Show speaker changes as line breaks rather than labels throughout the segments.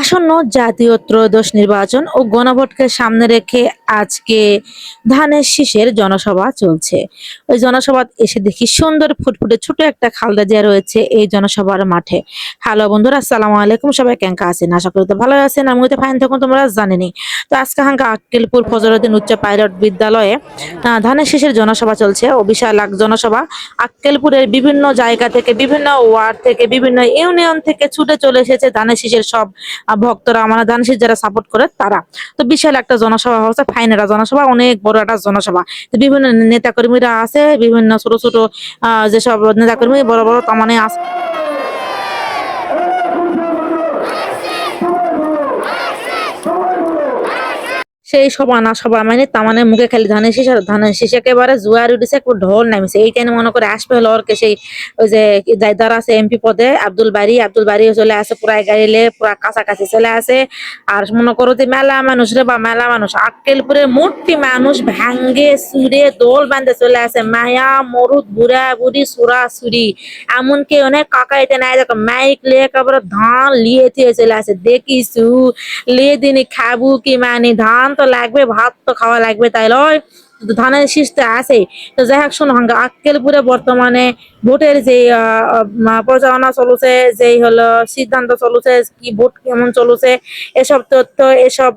আসন্ন জাতীয় ত্রয়োদশ নির্বাচন ও গণভোটকে সামনে রেখে আজকে ধানের শীষের জনসভা চলছে। ওই জনসভা এসে দেখি সুন্দর ফুটফুটে ছোট একটা খালদা জিয়া রয়েছে এই জনসভার মাঠে। হ্যালো বন্ধুরা, আসসালামু আলাইকুম। সবাই কেমন আছেন? আশা করি তো ভালো আছেন। আমি তো ফাইন থাকুন, তোমরা জানেনি। তো আজকে হাঙ্কা আক্কেলপুর ফজরুদ্দিন উচ্চ পাইলট বিদ্যালয়ে ধানের শীষের জনসভা চলছে ও বিশাল এক জনসভা। আক্কেলপুরের বিভিন্ন জায়গা থেকে, বিভিন্ন ওয়ার্ড থেকে, বিভিন্ন ইউনিয়ন থেকে ছুটে চলে এসেছে ধানের শীষের সব ভক্তরা, মানে ধানের যারা সাপোর্ট করে তারা। তো বিশাল একটা জনসভা হচ্ছে, ফাইনেরা জনসভা, অনেক বড় একটা জনসভা। তো বিভিন্ন নেতাকর্মীরা আছে, বিভিন্ন ছোট ছোট যেসব নেতাকর্মী বড় বড় তার মানে আছে। সেই সভা না সভা মানে তার মানে মুখে খালি ধানের শীষ একেবারে জোয়ার উঠেছে, একটু ঢোল নামিছে। এইখানে মনে করে আসবে হলো ওর সেই ওই যে যার আছে এমপি পদে আব্দুল বাড়ি চলে আসে, পুরা গাড়িলে পুরা কাছাকাছি চলে আসে। আর মনে করো যে মেলা মানুষ রে বা মেলা মানুষ, আক্কেলপুরের মোটটি মানুষ ভাঙ্গে সুরে দোল বাঁধে চলে আসে, মায়া মরুদ বুড়া বুড়ি সুরা সুরি, এমনকি অনেক কাকা এটা নাই দেখো মাইক লিয়ে একেবারে ধান লিয়ে থিয়ে চলে আসে। দেখিছু লিয়ে দিনই খাবো কি মানে ধান তো লাগবে, ভাত তো খাওয়া লাগবে, তাই লয়? ধানের শীষ তো আছে। তো যাই হোক শোনো, আক্কেলপুরে বর্তমানে ভোটের যে প্রচারণা চলছে, যেই হলো সিদ্ধান্ত চলছে, কি ভোট কেমন চলছে, এসব তথ্য, এসব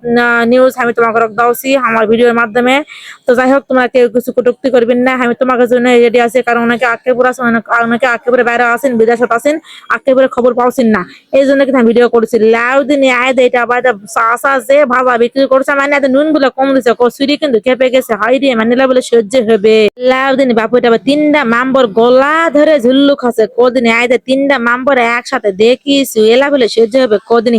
নিউজ আমি তোমাকে দাওছি আমার ভিডিওর মাধ্যমে। তো যাই হোক, তোমরা কেউ কিছু কটূক্তি করবেন না, আমি তোমাকে জন্য রেডি আছি। কারণ অনেকে আক্কেলপুর আছেন, অনেকে আক্কেলপুরে বাইরে আছেন, বিদেশত আছেন, আক্কেলপুরে খবর পাওছেন না, এই জন্য কিন্তু আমি ভিডিও করছি। লাউ দিন আয় দে এটা বাইরে চাষা যে ভাজা বিক্রি করছে, মানে নুন গুলো কম দিছে, কচুরি কিন্তু খেপে গেছে, হাই দিয়ে মানে বলে সহ্য হবে। লাউ দিন বাপু এটা তিনটা মাম্বর গলা ধরে ঝুল্লু খাচ্ছে, কদিন আয় দে তিনটা মাম্বর একসাথে দেখিস এলা বলে সহ্য হবে কদিন।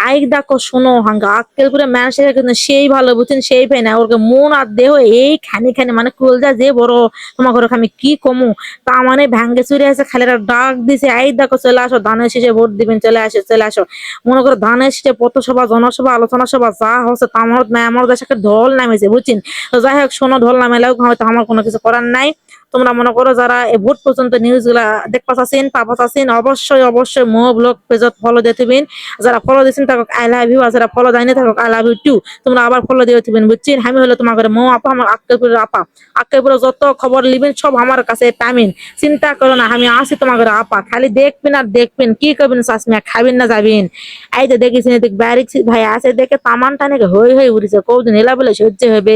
আই দেখো শোনো, আক্কেলপুরে মানুষের কিন্তু সেই ভালো বুঝছেন, সেই পাই না, ওরকে মন আর দেহ এই খানি খানি মানে কুলজা যে বড়, তোমার ঘরে আমি কি কমু। তা মানে ভাঙ্গে চুরে আছে, খালেরা ডাক দিছে, এই দেখো চলে আসো ধানের শীষে ভোট দিবেন, চলে আসো চলে আসো। মনে করো ধানের শীষে পথসভা, জনসভা, আলোচনা সভা যা হচ্ছে তা আমার দেশে ঢোল নামেছে, বুঝছেন? তো যাই হোক শোনো, ঢোল নামেলেও হয়তো আমার কোনো কিছু করার নাই। তোমরা মনে করো যারা ভোট পর্যন্ত নিউজ গুলা দেখতেছেন পাবাছেন, অবশ্যই অবশ্যই মো ব্লগ পেজত ফলো দিয়ে দিবেন। যারা ফলো দিয়েছেন তাকে আই লাভ ইউ, আর যারা ফলো দেয়নি তাকে আই লাভ ইউ টু। তোমরা আবার ফলো দিয়ে দিবেন, বুঝছেন? আমি হলো তোমার মো আপা, আমার আক্কেলপুরের আপা। আক্কেলপুরে যত খবর লিবেন সব আমার কাছে পাবেন, চিন্তা করো না, আমি আসি তোমার আপা। খালি দেখবেন আর দেখবেন, কি করবেন চাষমিয়া, খাবেন না যাবেন। এই যে দেখেছেন এদিক বাড়ি ভাই আছে, দেখে তামান টানে হয়ে হয়ে উঠেছে, কৌদিন এলা বলে সহ্য হবে।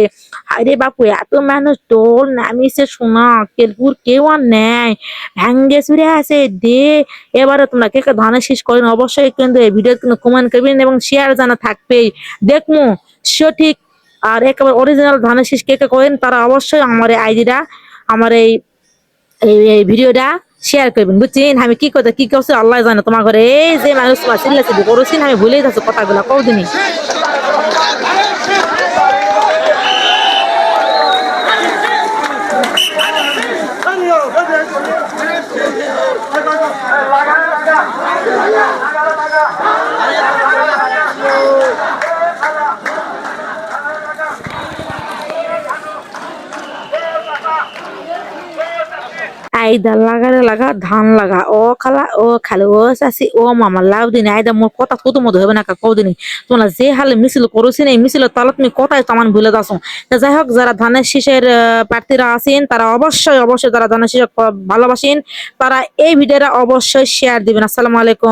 আরে বাপু এত মানুষ টোল নামিছে, শোনা আক্কেলপুর কেউ আর নেয়, ভাঙ্গে চুরে আছে দে। এবারে তোমরা কে কে ধানের শীষ করেন অবশ্যই কিন্তু এই ভিডিও কিন্তু কমেন্ট করবেন এবং শেয়ার জানা থাকবেই, দেখবো সঠিক আর একেবারে অরিজিনাল ধানের শীষ কে কে করেন তারা অবশ্যই আমার এই আইডিটা, আমার এই এই ভিডিওটা শেয়ার করবেন, বুঝছেন? আমি কি কথা কি করছি আল্লাহ জানে। তোমার ঘরে এই যে মানুষ চিল্লাচিল্লি করেছেন, আমি ভুলেই যাচ্ছি কথাগুলা কদিনই। আইদা লাগারে লাগা ধান লাগা, ও খালা ও খালে ও চাষি ও মামা লাউ দিন আইদা মোর কথা কত মতো হবে না কদিন। তোমরা যে হালে মিছিল করেছেন, এই মিছিলের তালা তুমি কথাই তামান ভুলে যাচ্ছ। যাই হোক, যারা ধানের শীষের প্রার্থীরা আছেন তারা অবশ্যই অবশ্যই, যারা ধানের শীষ ভালোবাসেন তারা এই ভিডিওটা অবশ্যই শেয়ার দিবেন। আসসালামু আলাইকুম।